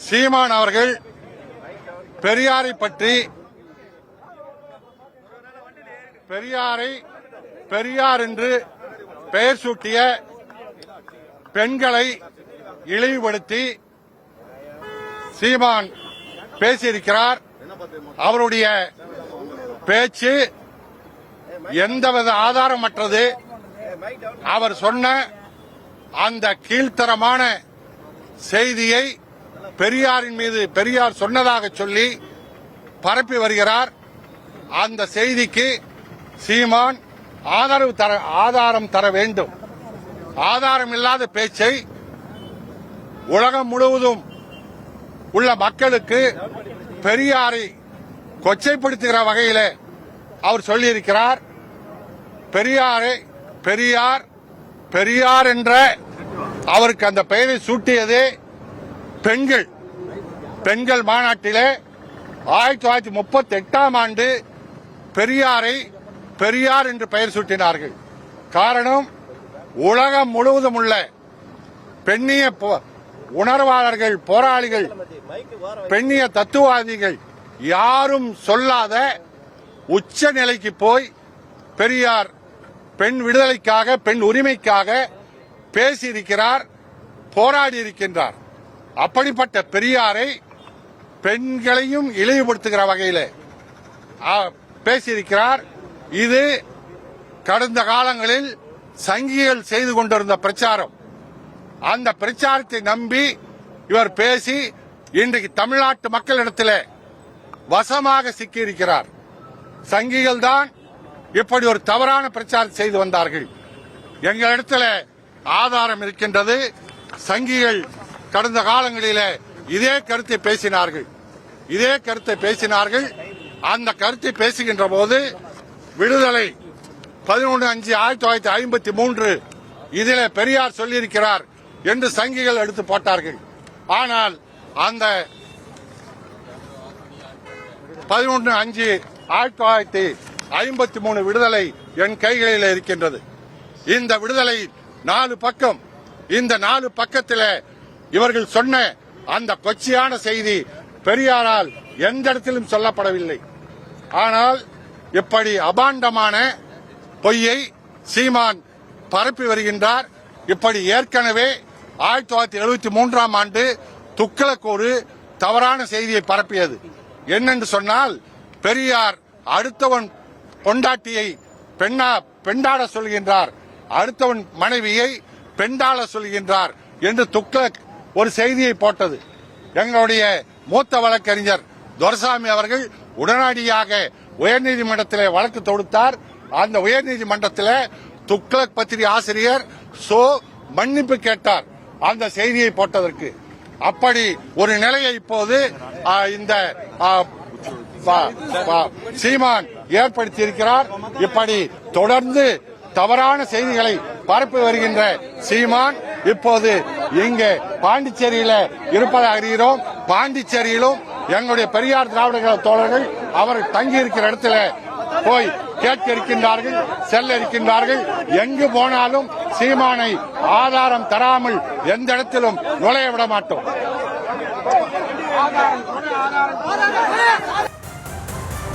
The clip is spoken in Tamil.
சீமான் அவர்கள் பெரியாரை பற்றி பெரியார் என்று பெயர் சூட்டிய பெண்களை இழிவுபடுத்தி சீமான் பேசியிருக்கிறார். அவருடைய பேச்சு எந்தவித ஆதாரமற்றது. அவர் சொன்ன அந்த கீழ்த்தரமான செய்தியை பெரியாரின் மீது பெரியார் சொன்னதாக சொல்லி பரப்பி வருகிறார். அந்த செய்திக்கு சீமான் ஆதாரம் தர வேண்டும். ஆதாரம் இல்லாத பேச்சை உலகம் முழுவதும் உள்ள மக்களுக்கு பெரியாரை கொச்சைப்படுத்துகிற வகையில் அவர் சொல்லியிருக்கிறார். பெரியார் என்ற அவருக்கு அந்த பெயரை சூட்டியதே பெண்கள் மாநாட்டிலே 1938ஆம் ஆண்டு பெரியார் என்று பெயர் சூட்டினார்கள். காரணம், உலகம் முழுவதும் உள்ள பெண்ணிய உணர்வாளர்கள், போராளிகள், பெண்ணிய தத்துவவாதிகள் யாரும் சொல்லாத உச்ச நிலைக்கு போய் பெரியார் பெண் விடுதலைக்காக, பெண் உரிமைக்காக பேசியிருக்கிறார், போராடி இருக்கின்றார். அப்படிப்பட்ட பெரியாரை பெண்களையும் இழிவுபடுத்துகிற வகையில் பேசியிருக்கிறார். இது கடந்த காலங்களில் சங்கிகள் செய்து கொண்டிருந்த பிரச்சாரம். அந்த பிரச்சாரத்தை நம்பி இவர் பேசி இன்றைக்கு தமிழ்நாட்டு மக்களிடத்தில் வசமாக சிக்கியிருக்கிறார். சங்கிகள் தான் இப்படி ஒரு தவறான பிரச்சாரம் செய்து வந்தார்கள். எங்களிடத்தில் ஆதாரம் இருக்கின்றது. சங்கிகள் கடந்த காலங்களில் இதே கருத்தை பேசினார்கள். அந்த கருத்தை பேசுகின்ற போது விடுதலை 11/5/1953 இதில் பெரியார் சொல்லியிருக்கிறார் என்று சங்கிகள் எடுத்து போட்டார்கள். ஆனால் அந்த 11/5/1953 விடுதலை என் கைகளில் இருக்கின்றது. இந்த விடுதலை 4 பக்கம். இந்த 4 பக்கத்தில் இவர்கள் சொன்ன அந்த கொச்சையான செய்தி பெரியாரால் எந்த இடத்திலும் சொல்லப்படவில்லை. ஆனால் இப்படி அபாண்டமான பொய்யை சீமான் பரப்பி வருகின்றார். இப்படி ஏற்கனவே 1973ஆம் ஆண்டு துக்ளக் ஒரு தவறான செய்தியை பரப்பியது. என்னென்று சொன்னால், பெரியார் அடுத்தவன் பொண்டாட்டியை பெண்டாட சொல்கின்றார், அடுத்தவன் மனைவியை பெண்டாள சொல்கின்றார் என்று துக்ளக் ஒரு செய்தியை போட்டது. எங்களுடைய மூத்த வழக்கறிஞர் துரைசாமி அவர்கள் உடனடியாக உயர்நீதிமன்றத்தில் வழக்கு தொடுத்தார். அந்த உயர்நீதிமன்றத்தில் துக்ளக் பத்திரிகை ஆசிரியர் மன்னிப்பு கேட்டார் அந்த செய்தியை போட்டதற்கு. அப்படி ஒரு நிலையை இப்போது இந்த சீமான் ஏற்படுத்தியிருக்கிறார். இப்படி தொடர்ந்து தவறான செய்திகளை பரப்பி வருகின்ற சீமான் இப்போது இங்கே பாண்டிச்சேரியில இருப்பதாக அறிகிறோம். பாண்டிச்சேரியிலும் எங்களுடைய பெரியார் திராவிட கழக தோழர்கள் அவர் தங்கியிருக்கிற இடத்துல போய் கேட்க இருக்கின்றார்கள், செல்ல இருக்கின்றார்கள். எங்கு போனாலும் சீமானை ஆதாரம் தராமல் எந்த இடத்திலும் நுழைய விட மாட்டோம்.